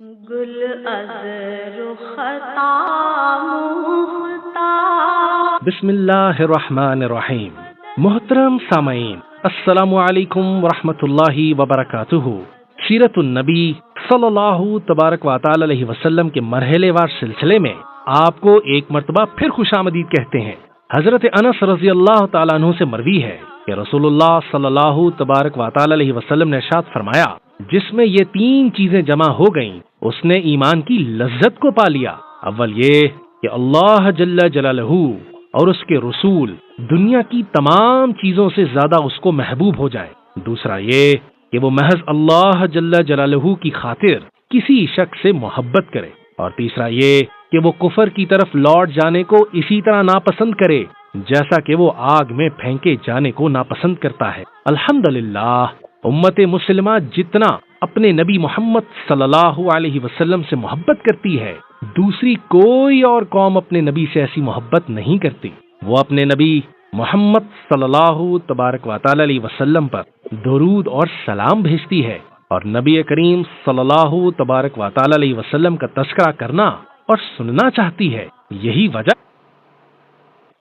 گل از رخطا مختار۔ بسم اللہ الرحمن الرحیم۔ محترم سامعین، السلام علیکم ورحمۃ اللہ وبرکاتہ۔ سیرت النبی صلی اللہ تبارک و تعالی علیہ وسلم کے مرحلے وار سلسلے میں آپ کو ایک مرتبہ پھر خوش آمدید کہتے ہیں۔ حضرت انس رضی اللہ تعالیٰ عنہ سے مروی ہے کہ رسول اللہ صلی اللہ تبارک و تعالی علیہ وسلم نے ارشاد فرمایا، جس میں یہ تین چیزیں جمع ہو گئیں اس نے ایمان کی لذت کو پا لیا۔ اول یہ کہ اللہ جل جلالہ اور اس کے رسول دنیا کی تمام چیزوں سے زیادہ اس کو محبوب ہو جائے۔ دوسرا یہ کہ وہ محض اللہ جل جلالہ کی خاطر کسی شخص سے محبت کرے، اور تیسرا یہ کہ وہ کفر کی طرف لوٹ جانے کو اسی طرح ناپسند کرے جیسا کہ وہ آگ میں پھینکے جانے کو ناپسند کرتا ہے۔ الحمدللہ، امت مسلمہ جتنا اپنے نبی محمد صلی اللہ علیہ وسلم سے محبت کرتی ہے، دوسری کوئی اور قوم اپنے نبی سے ایسی محبت نہیں کرتی۔ وہ اپنے نبی محمد صلی اللہ تبارک و تعالی علیہ وسلم پر درود اور سلام بھیجتی ہے، اور نبی کریم صلی اللہ تبارک و تعالی علیہ وسلم کا تذکرہ کرنا اور سننا چاہتی ہے۔ یہی وجہ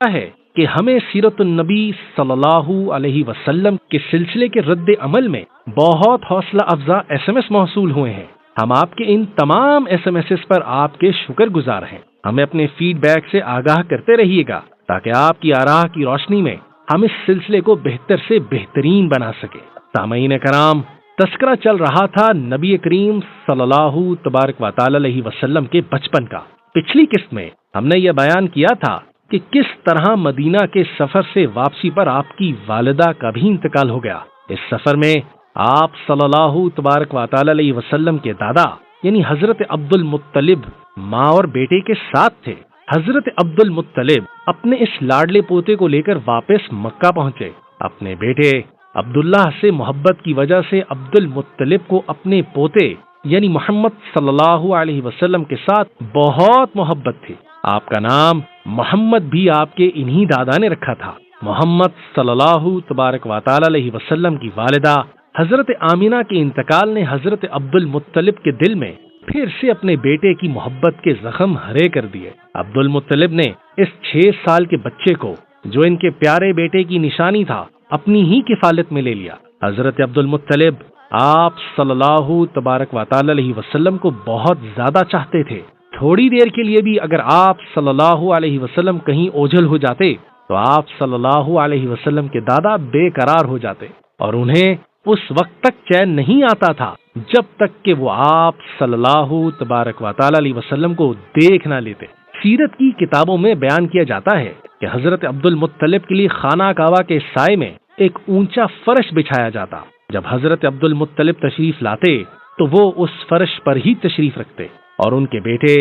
ہے کہ ہمیں سیرت النبی صلی اللہ علیہ وسلم کے سلسلے کے رد عمل میں بہت حوصلہ افزا SMS موصول ہوئے ہیں۔ ہم آپ کے ان تمام SMS پر آپ کے شکر گزار ہیں۔ ہمیں اپنے فیڈ بیک سے آگاہ کرتے رہیے گا تاکہ آپ کی آراء کی روشنی میں ہم اس سلسلے کو بہتر سے بہترین بنا سکیں۔ سامعین کرام، تذکرہ چل رہا تھا نبی کریم صلی اللہ تبارک و تعالی علیہ وسلم کے بچپن کا۔ پچھلی قسط میں ہم نے یہ بیان کیا تھا کہ کس طرح مدینہ کے سفر سے واپسی پر آپ کی والدہ کا بھی انتقال ہو گیا۔ اس سفر میں آپ صلی اللہ تبارک و تعالی علیہ وسلم کے دادا یعنی حضرت عبد المطلب ماں اور بیٹے کے ساتھ تھے۔ حضرت عبد المطلب اپنے اس لاڈلے پوتے کو لے کر واپس مکہ پہنچے۔ اپنے بیٹے عبداللہ سے محبت کی وجہ سے عبد المطلب کو اپنے پوتے یعنی محمد صلی اللہ علیہ وسلم کے ساتھ بہت محبت تھی۔ آپ کا نام محمد بھی آپ کے انہی دادا نے رکھا تھا۔ محمد صلی اللہ تبارک و تعالی علیہ وسلم کی والدہ حضرت آمینہ کے انتقال نے حضرت عبد المطلب کے دل میں پھر سے اپنے بیٹے کی محبت کے زخم ہرے کر دیے۔ عبد المطلب نے اس 6 سال کے بچے کو جو ان کے پیارے بیٹے کی نشانی تھا اپنی ہی کفالت میں لے لیا۔ حضرت عبد المطلب آپ صلی اللہ تبارک و تعالی علیہ وسلم کو بہت زیادہ چاہتے تھے۔ تھوڑی دیر کے لیے بھی اگر آپ صلی اللہ علیہ وسلم کہیں اوجھل ہو جاتے تو آپ صلی اللہ علیہ وسلم کے دادا بے قرار ہو جاتے، اور انہیں اس وقت تک چین نہیں آتا تھا جب تک کہ وہ آپ صلی اللہ تبارک و تعالی علیہ وسلم کو دیکھ نہ لیتے۔ سیرت کی کتابوں میں بیان کیا جاتا ہے کہ حضرت عبد المطلب کے لیے خانہ کعبہ کے سائے میں ایک اونچا فرش بچھایا جاتا۔ جب حضرت عبد المطلب تشریف لاتے تو وہ اس فرش پر ہی تشریف رکھتے، اور ان کے بیٹے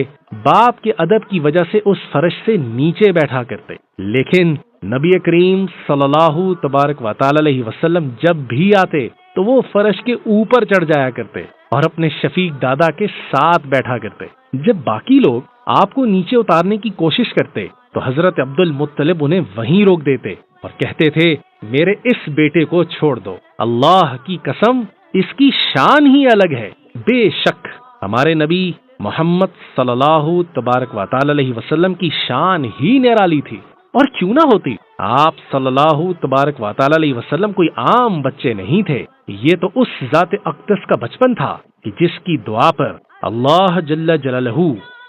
باپ کے ادب کی وجہ سے اس فرش سے نیچے بیٹھا کرتے۔ لیکن نبی کریم صلی اللہ تبارک و تعالی علیہ وسلم جب بھی آتے تو وہ فرش کے اوپر چڑھ جایا کرتے اور اپنے شفیق دادا کے ساتھ بیٹھا کرتے۔ جب باقی لوگ آپ کو نیچے اتارنے کی کوشش کرتے تو حضرت عبد المطلب انہیں وہیں روک دیتے اور کہتے تھے، میرے اس بیٹے کو چھوڑ دو، اللہ کی قسم اس کی شان ہی الگ ہے۔ بے شک ہمارے نبی محمد صلی اللہ تبارک و تعالی علیہ وسلم کی شان ہی نرالی تھی، اور کیوں نہ ہوتی؟ آپ صلی اللہ تبارک و تعالی علیہ وسلم کوئی عام بچے نہیں تھے، یہ تو اس ذات اقدس کا بچپن تھا کہ جس کی دعا پر اللہ جل جلالہ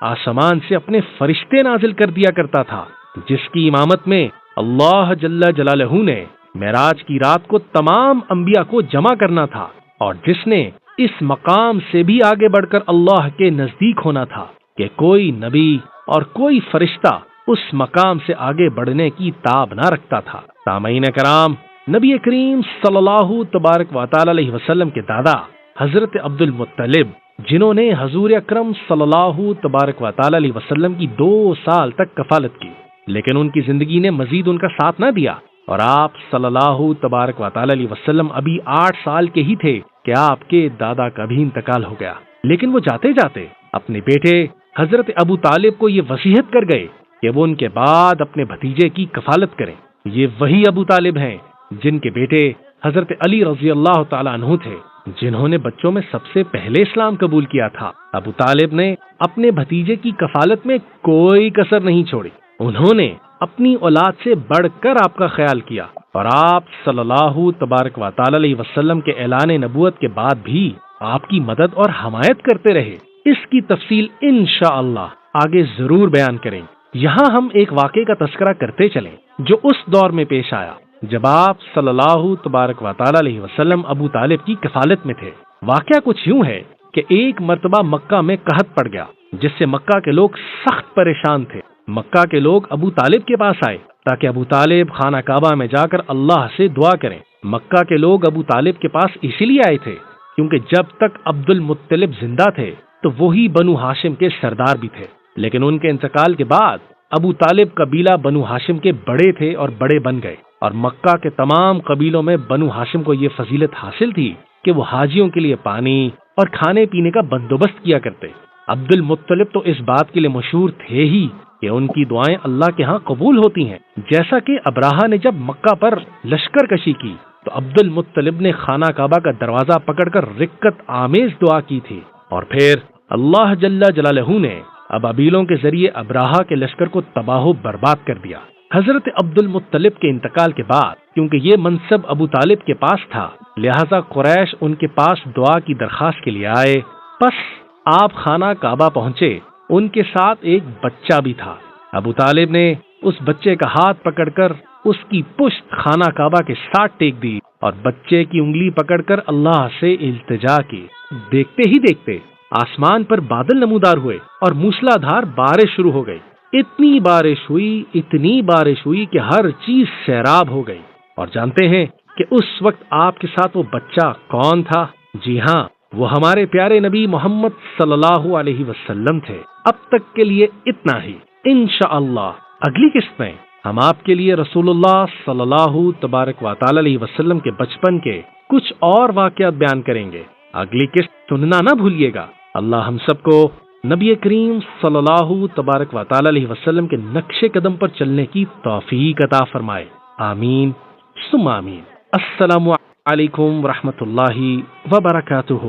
آسمان سے اپنے فرشتے نازل کر دیا کرتا تھا، جس کی امامت میں اللہ جل جلالہ نے معراج کی رات کو تمام انبیاء کو جمع کرنا تھا، اور جس نے اس مقام سے بھی آگے بڑھ کر اللہ کے نزدیک ہونا تھا کہ کوئی نبی اور کوئی فرشتہ اس مقام سے آگے بڑھنے کی تاب نہ رکھتا تھا۔ سامعین کرام، نبی کریم صلی اللہ تبارک و تعالی علیہ وسلم کے دادا حضرت عبد المطلب، جنہوں نے حضور اکرم صلی اللہ تبارک و تعالی علیہ وسلم کی 2 سال تک کفالت کی، لیکن ان کی زندگی نے مزید ان کا ساتھ نہ دیا، اور آپ صلی اللہ تبارک و تعالی علیہ وسلم ابھی 8 سال کے ہی تھے کہ آپ کے دادا کا بھی انتقال ہو گیا۔ لیکن وہ جاتے جاتے اپنے بیٹے حضرت ابو طالب کو یہ وصیت کر گئے کہ وہ ان کے بعد اپنے بھتیجے کی کفالت کریں۔ یہ وہی ابو طالب ہیں جن کے بیٹے حضرت علی رضی اللہ تعالیٰ عنہ تھے، جنہوں نے بچوں میں سب سے پہلے اسلام قبول کیا تھا۔ ابو طالب نے اپنے بھتیجے کی کفالت میں کوئی کسر نہیں چھوڑی۔ انہوں نے اپنی اولاد سے بڑھ کر آپ کا خیال کیا، اور آپ صلی اللہ تبارک و تعالی علیہ وسلم کے اعلان نبوت کے بعد بھی آپ کی مدد اور حمایت کرتے رہے۔ اس کی تفصیل انشاءاللہ آگے ضرور بیان کریں۔ یہاں ہم ایک واقعے کا تذکرہ کرتے چلیں جو اس دور میں پیش آیا جب آپ صلی اللہ تبارک و تعالی علیہ وسلم ابو طالب کی کفالت میں تھے۔ واقعہ کچھ یوں ہے کہ ایک مرتبہ مکہ میں قحط پڑ گیا، جس سے مکہ کے لوگ سخت پریشان تھے۔ مکہ کے لوگ ابو طالب کے پاس آئے تاکہ ابو طالب خانہ کعبہ میں جا کر اللہ سے دعا کریں۔ مکہ کے لوگ ابو طالب کے پاس اسی لیے آئے تھے کیونکہ جب تک عبد المطلب زندہ تھے تو وہی بنو ہاشم کے سردار بھی تھے، لیکن ان کے انتقال کے بعد ابو طالب قبیلہ بنو ہاشم کے بڑے تھے اور بڑے بن گئے، اور مکہ کے تمام قبیلوں میں بنو ہاشم کو یہ فضیلت حاصل تھی کہ وہ حاجیوں کے لیے پانی اور کھانے پینے کا بندوبست کیا کرتے۔ عبد المطلب تو اس بات کے لیے مشہور تھے ہی کہ ان کی دعائیں اللہ کے ہاں قبول ہوتی ہیں۔ جیسا کہ ابراہا نے جب مکہ پر لشکر کشی کی تو عبد المطلب نے خانہ کعبہ کا دروازہ پکڑ کر رکت آمیز دعا کی تھی، اور پھر اللہ جل جلالہ نے ابابیلوں کے ذریعے ابراہا کے لشکر کو تباہ و برباد کر دیا۔ حضرت عبد المطلب کے انتقال کے بعد کیونکہ یہ منصب ابو طالب کے پاس تھا، لہذا قریش ان کے پاس دعا کی درخواست کے لیے آئے۔ پس آپ خانہ کعبہ پہنچے، ان کے ساتھ ایک بچہ بھی تھا۔ ابو طالب نے اس بچے کا ہاتھ پکڑ کر اس کی پشت خانہ کعبہ کے ساتھ ٹیک دی اور بچے کی انگلی پکڑ کر اللہ سے التجا کی۔ دیکھتے ہی دیکھتے آسمان پر بادل نمودار ہوئے اور موسلا دھار بارش شروع ہو گئی۔ اتنی بارش ہوئی کہ ہر چیز سیراب ہو گئی۔ اور جانتے ہیں کہ اس وقت آپ کے ساتھ وہ بچہ کون تھا؟ جی ہاں، وہ ہمارے پیارے نبی محمد صلی اللہ علیہ وسلم تھے۔ اب تک کے لیے اتنا ہی۔ انشاءاللہ اگلی قسط میں ہم آپ کے لیے رسول اللہ صلی اللہ تبارک و تعالی علیہ وسلم کے بچپن کے کچھ اور واقعات بیان کریں گے۔ اگلی قسط سننا نہ بھولیے گا۔ اللہ ہم سب کو نبی کریم صلی اللہ تبارک و تعالی علیہ وسلم کے نقش قدم پر چلنے کی توفیق عطا فرمائے۔ آمین ثم آمین۔ السلام علیکم ورحمۃ اللہ وبرکاتہ۔